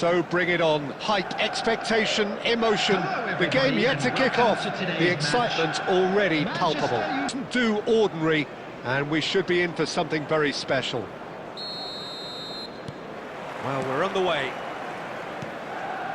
So bring it on. Hype, expectation, emotion. The game yet to kick off. The excitement already palpable. Do ordinary, and we should be in for something very special. Well, we're on the way.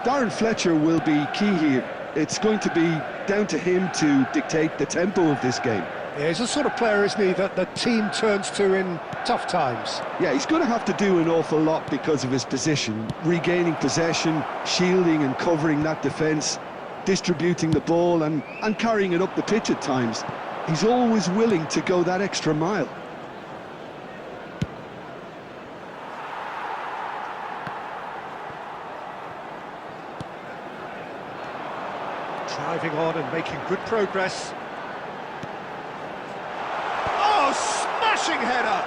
Darren Fletcher will be key here. It's going to be down to him to dictate the tempo of this game. Yeah, he's the sort of player, isn't he, that the team turns to in tough times. Yeah, he's going to have to do an awful lot because of his position. Regaining possession, shielding and covering that defence, distributing the ball and carrying it up the pitch at times. He's always willing to go that extra mile. Driving on and making good progress. Oh, smashing header!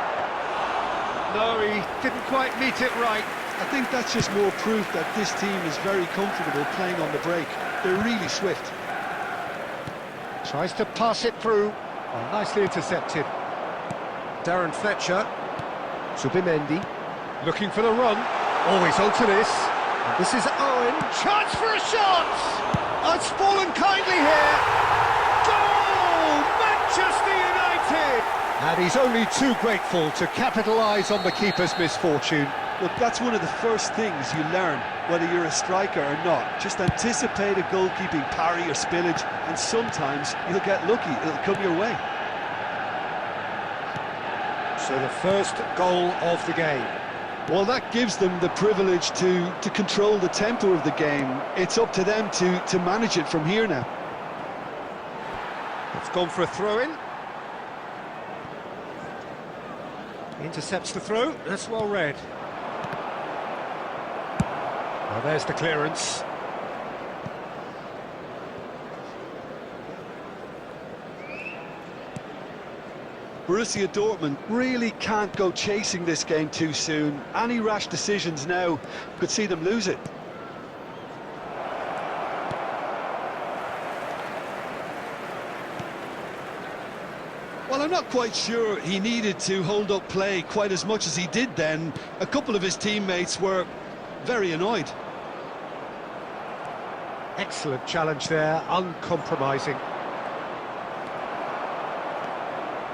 No, he didn't quite meet it right. I think that's just more proof that this team is very comfortable playing on the break. They're really swift. Tries to pass it through. Oh, nicely intercepted. Darren Fletcher. Subimendi. Looking for the run. Always onto this. And this is Owen. Chance for a shot! Oh, it's fallen kindly here. Goal! Manchester United! And he's only too grateful to capitalise on the keeper's misfortune. Look, that's one of the first things you learn, whether you're a striker or not. Just anticipate a goalkeeping parry or spillage, and sometimes you'll get lucky, it'll come your way. So the first goal of the game. Well, that gives them the privilege to control the tempo of the game. It's up to them to manage it from here now. It's gone for a throw-in. Intercepts the throw, that's well read. Well, there's the clearance. Borussia Dortmund really can't go chasing this game too soon. Any rash decisions now could see them lose it. Well, I'm not quite sure he needed to hold up play quite as much as he did then. A couple of his teammates were very annoyed. Excellent challenge there, uncompromising.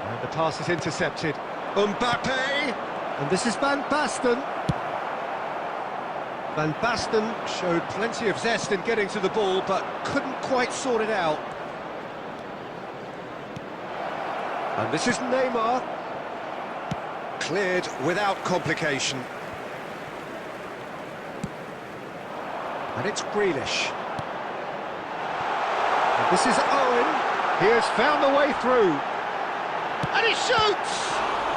And the pass is intercepted. Mbappe! And this is Van Basten. Van Basten showed plenty of zest in getting to the ball, but couldn't quite sort it out. And this is Neymar. Cleared without complication. And it's Grealish. And this is Owen. He has found the way through. And he shoots!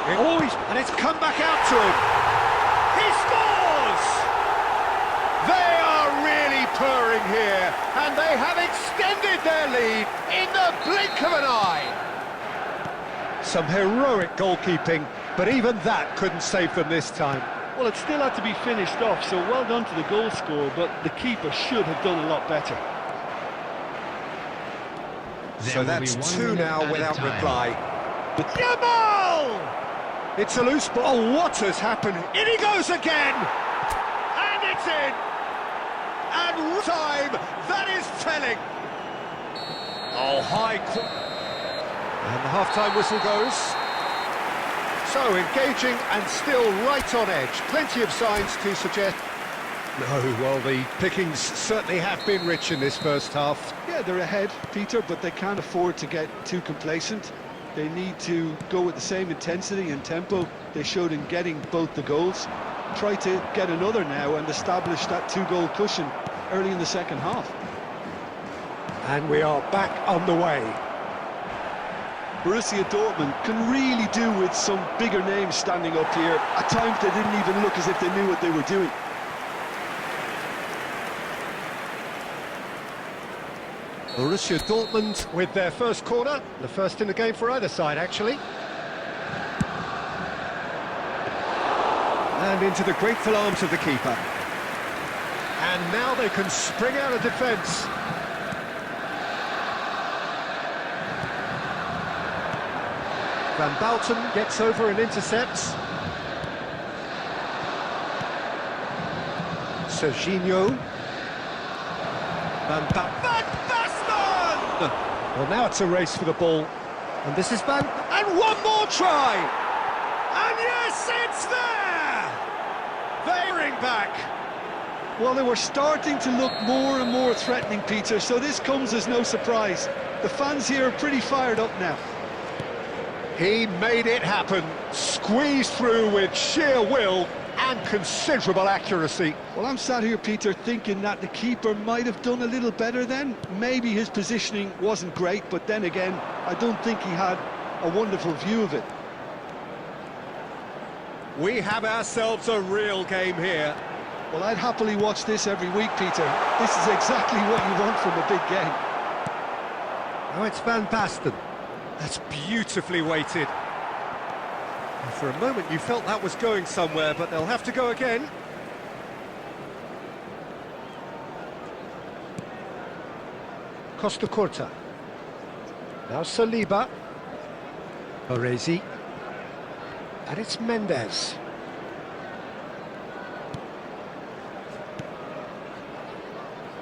And it's come back out to him. He scores! They are really purring here, and they have extended their lead in the blink of an eye. Some heroic goalkeeping, but even that couldn't save them this time. Well, it still had to be finished off, so well done to the goal scorer, but the keeper should have done a lot better. So that's two now without reply. Jamal! It's a loose ball. Oh, what has happened? In he goes again! And it's in! And time, that is telling! Oh, and the half-time whistle goes. So, engaging and still right on edge. Plenty of signs to suggest... No, well, the pickings certainly have been rich in this first half. Yeah, they're ahead, Peter, but they can't afford to get too complacent. They need to go with the same intensity and tempo they showed in getting both the goals. Try to get another now and establish that two-goal cushion early in the second half. And we are back on the way. Borussia Dortmund can really do with some bigger names standing up here. At times they didn't even look as if they knew what they were doing. Borussia Dortmund with their first corner, the first in the game for either side, actually. And into the grateful arms of the keeper. And now they can spring out of defence. Van Bouten gets over and intercepts. Serginho. Van Basten! Well, now it's a race for the ball. And this is Van... And one more try! And yes, it's there! They bring back. Well, they were starting to look more and more threatening, Peter, so this comes as no surprise. The fans here are pretty fired up now. He made it happen, squeezed through with sheer will and considerable accuracy. Well, I'm sat here, Peter, thinking that the keeper might have done a little better then. Maybe his positioning wasn't great, but then again, I don't think he had a wonderful view of it. We have ourselves a real game here. Well, I'd happily watch this every week, Peter. This is exactly what you want from a big game. Now it's Van Basten. That's beautifully weighted. And for a moment you felt that was going somewhere, but they'll have to go again. Costa Curta. Now Saliba. Baresi. And it's Mendes.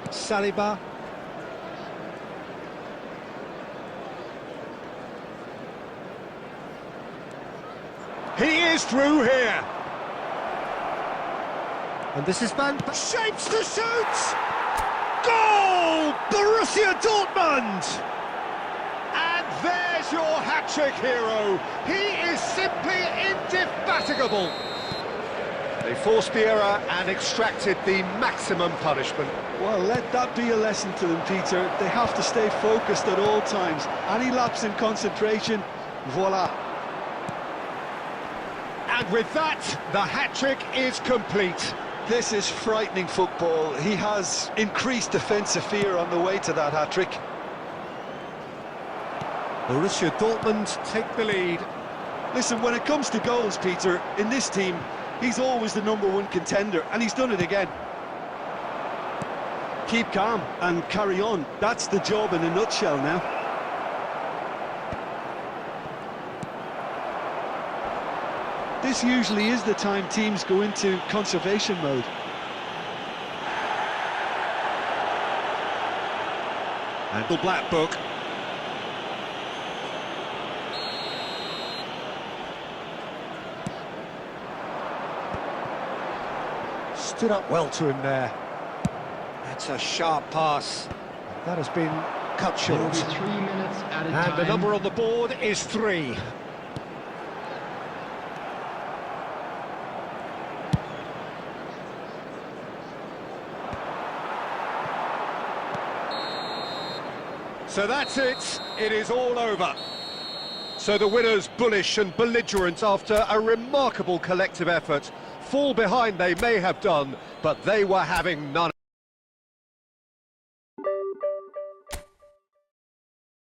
Saliba. He is through here. And this is Van... Shapes to shoot! Goal! Borussia Dortmund! And there's your hat-trick hero. He is simply indefatigable. They forced the error and extracted the maximum punishment. Well, let that be a lesson to them, Peter. They have to stay focused at all times. Any lapse in concentration, voila. And with that, the hat-trick is complete. This is frightening football. He has increased defensive fear on the way to that hat-trick. Borussia Dortmund take the lead. Listen, when it comes to goals, Peter, in this team, he's always the #1 contender, and he's done it again. Keep calm and carry on. That's the job in a nutshell now. This usually is the time teams go into conservation mode. And the black book. Stood up well to him there. That's a sharp pass. That has been cut short. 3 minutes at a time. And the number on the board is 3. So that's it. It is all over. So the winners, bullish and belligerent after a remarkable collective effort. Fall behind they may have done, but they were having none.